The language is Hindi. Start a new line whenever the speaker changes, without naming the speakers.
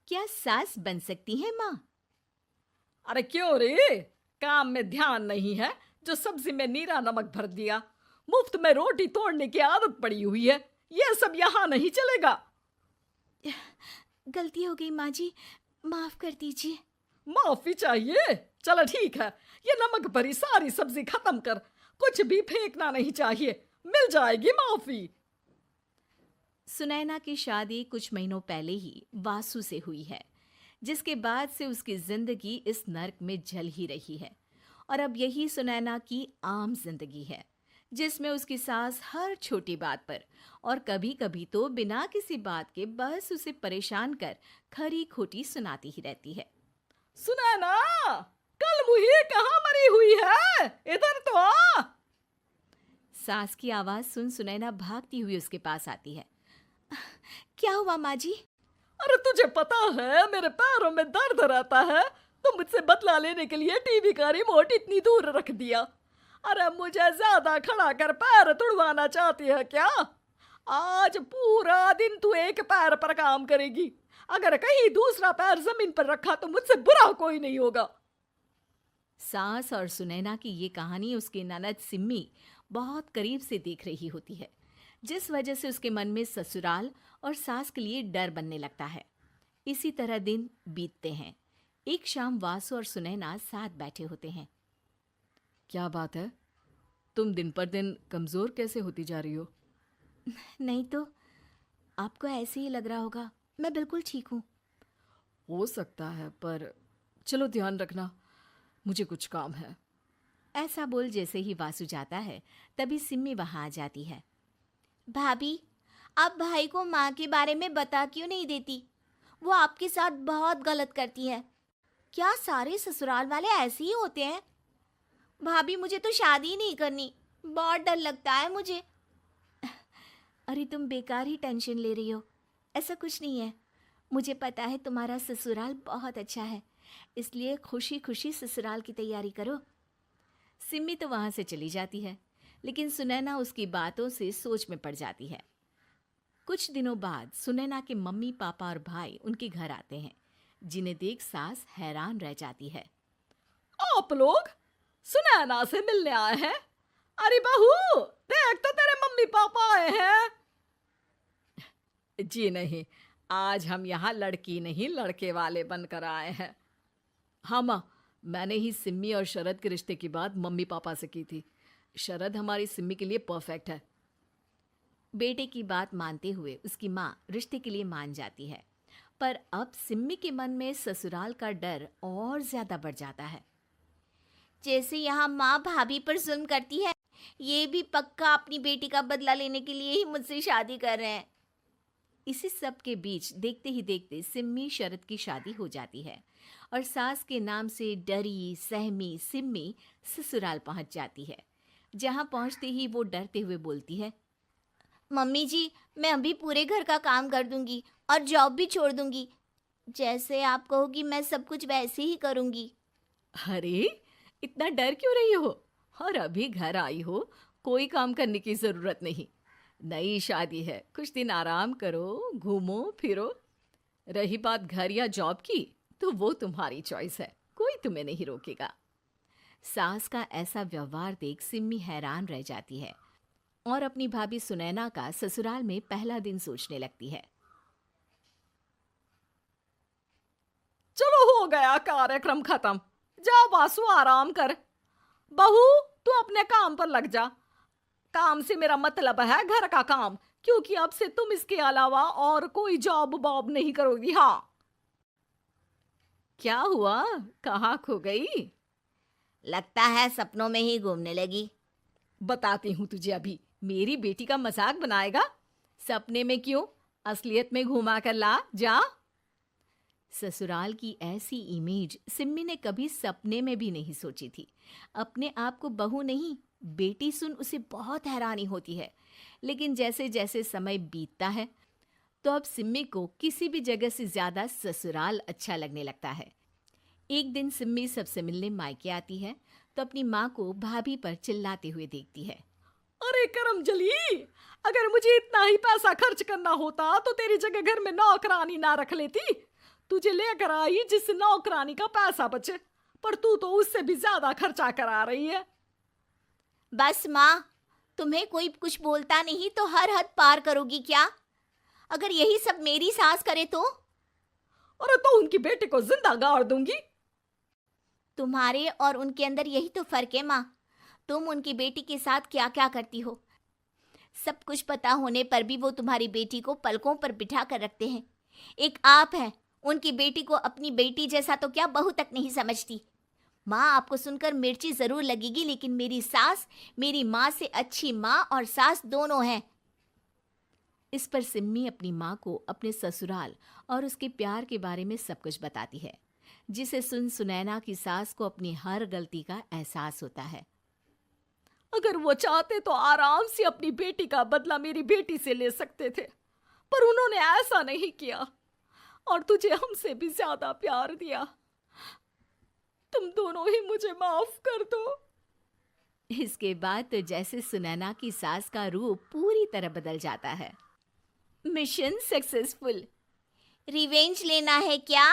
क्या सास बन सकती है माँ?
अरे क्यों रे? काम में ध्यान नहीं है जो सब्जी में नीरा नमक भर दिया। मुफ्त में रोटी तोड़ने की आदत पड़ी हुई है। ये सब यहाँ नहीं चलेगा।
गलती हो गई माँ जी, माफ कर दीजिए।
माफी चाहिए? चलो ठीक है, ये नमक भरी सारी सब्जी खत्म कर। कुछ भी फेंकना नहीं चाहिए, मिल जाएगी माफी।
सुनैना की शादी कुछ महीनों पहले ही वासु से हुई है, जिसके बाद से उसकी जिंदगी इस नर्क में जल ही रही है। और अब यही सुनैना की आम जिंदगी है, जिसमें उसकी सास हर छोटी बात पर और कभी कभी तो बिना किसी बात के बस उसे परेशान कर खरी खोटी सुनाती ही रहती है।
सुनैना, कल मुही कहाँ मरी हुई है? इधर तो आ।
सास की आवाज सुन सुनैना भागती हुई उसके पास आती है। क्या हुआ माँ जी?
अरे तुझे पता है मेरे पैरों में दर्द रहता है, तो मुझसे बदला लेने के लिए टीवी का रिमोट इतनी दूर रख दिया। अरे मुझे ज्यादा खड़ा कर पैर तुड़वाना चाहती है क्या? आज पूरा दिन तू एक पैर पर काम करेगी। अगर कहीं दूसरा पैर जमीन पर रखा तो मुझसे बुरा कोई नहीं होगा।
सास और सुनैना की ये कहानी उसकी ननद सिम्मी बहुत करीब से देख रही होती है, जिस वजह से उसके मन में ससुराल और सास के लिए डर बनने लगता है। इसी तरह दिन बीतते हैं। एक शाम वासु और सुनैना साथ बैठे होते हैं।
क्या बात है? तुम दिन पर दिन कमजोर कैसे होती जा रही हो?
नहीं तो, आपको ऐसे ही लग रहा होगा, मैं बिल्कुल ठीक हूँ।
हो सकता है, पर चलो ध्यान रखना, मुझे कुछ काम है।
ऐसा बोल जैसे ही वासु जाता है, तभी सिम्मी वहां आ जाती है। भाभी, आप भाई को माँ के बारे में बता क्यों नहीं देती? वो आपके साथ बहुत गलत करती है। क्या सारे ससुराल वाले ऐसे ही होते हैं? भाभी, मुझे तो शादी ही नहीं करनी, बहुत डर लगता है मुझे। अरे तुम बेकार ही टेंशन ले रही हो, ऐसा कुछ नहीं है। मुझे पता है तुम्हारा ससुराल बहुत अच्छा है, इसलिए खुशी खुशी ससुराल की तैयारी करो। सिम्मी तो वहां से चली जाती है, लेकिन सुनैना उसकी बातों से सोच में पड़ जाती है। कुछ दिनों बाद सुनैना के मम्मी पापा और भाई उनके घर आते हैं, जिन्हें देख सास हैरान रह जाती है।
आप लोग सुनैना से मिलने आए हैं? अरे बहू, देख तो तेरे मम्मी पापा आए हैं। जी नहीं, आज हम यहाँ लड़की नहीं लड़के वाले बनकर आए हैं। हाँ माँ, मैंने ही सिम्मी और शरद के रिश्ते की बात मम्मी पापा से की थी। शरद हमारी सिम्मी के लिए परफेक्ट है।
बेटे की बात मानते हुए उसकी माँ रिश्ते के लिए मान जाती है, पर अब सिम्मी के मन में ससुराल का डर और ज्यादा बढ़ जाता है। जैसे यहाँ माँ भाभी पर जुल्म करती है, ये भी पक्का अपनी बेटी का बदला लेने के लिए ही मुझसे शादी कर रहे हैं। इसी सब के बीच देखते ही देखते सिम्मी शरद की शादी हो जाती है और सास के नाम से डरी सहमी सिम्मी ससुराल पहुंच जाती है। जहां पहुंचते ही वो डरते हुए बोलती है, मम्मी जी, मैं अभी पूरे घर का काम कर दूंगी और जॉब भी छोड़ दूंगी। जैसे आप कहोगी मैं सब कुछ वैसे ही करूंगी।
अरे, इतना डर क्यों रही हो? और अभी घर आई हो, कोई काम करने की जरूरत नहीं। नई शादी है, कुछ दिन आराम करो, घूमो फिरो। रही बात घर या जॉब की, तो वो तुम्हारी चॉइस है, कोई तुम्हें नहीं रोकेगा।
सास का ऐसा व्यवहार देख सिम्मी हैरान रह जाती है और अपनी भाभी सुनैना का ससुराल में पहला दिन सोचने लगती है।
चलो हो गया कार्यक्रम खत्म। जा वासु, आराम कर। बहू, तू अपने काम पर लग जा। काम से मेरा मतलब है घर का काम, क्योंकि अब से तुम इसके अलावा और कोई जॉब बॉब नहीं करोगी। हाँ।
क्या हुआ, कहाँ खो गई? लगता है सपनों में ही घूमने लगी।
बताती हूँ तुझे अभी। मेरी बेटी का मजाक बनाएगा? सपने में क्यों, असलियत में घुमा कर ला जा।
ससुराल की ऐसी इमेज सिम्मी ने कभी सपने में भी नहीं सोची थी। अपने आप को बहू नहीं, बेटी सुन उसे बहुत हैरानी होती है। लेकिन जैसे जैसे समय बीतता है, तो अब सिम्मी को किसी भी जगह से ज्यादा ससुराल अच्छा लगने लगता है। एक दिन सिम्मी सबसे मिलने मायके आती है, तो अपनी माँ को भाभी पर चिल्लाते हुए देखती है।
अरे करमजली, अगर मुझे इतना ही पैसा खर्च करना होता तो तेरी जगह घर में नौकरानी ना रख लेती। तुझे लेकर आई जिससे नौकरानी का पैसा बचे, पर तू तो उससे भी ज्यादा खर्चा करा रही है।
बस माँ, तुम्हें कोई कुछ बोलता नहीं तो हर हद पार करोगी क्या? अगर यही सब मेरी सास करे तो?
अरे तो उनकी बेटी को जिंदा गाड़ दूंगी।
तुम्हारे और उनके अंदर यही तो फर्क है माँ। तुम उनकी बेटी के साथ क्या क्या करती हो, सब कुछ पता होने पर भी वो तुम्हारी बेटी को पलकों पर बिठा कर रखते हैं। एक आप हैं, उनकी बेटी को अपनी बेटी जैसा तो क्या बहू तक नहीं समझती। माँ, आपको सुनकर मिर्ची जरूर लगेगी, लेकिन मेरी सास मेरी माँ से अच्छी माँ और सास दोनों हैं। इस पर सिम्मी अपनी माँ को अपने ससुराल और उसके प्यार के बारे में सब कुछ बताती है, जिसे सुन सुनैना की सास को अपनी हर गलती का एहसास होता है।
अगर वो चाहते तो आराम से अपनी बेटी का बदला मेरी बेटी से ले सकते थे, पर उन्होंने ऐसा नहीं किया और तुझे हमसे भी ज्यादा प्यार दिया। तुम दोनों ही मुझे माफ कर दो।
इसके बाद तो जैसे सुनैना की सास का रूप पूरी तरह बदल जाता है। Mission successful. रिवेंज लेना है क्या?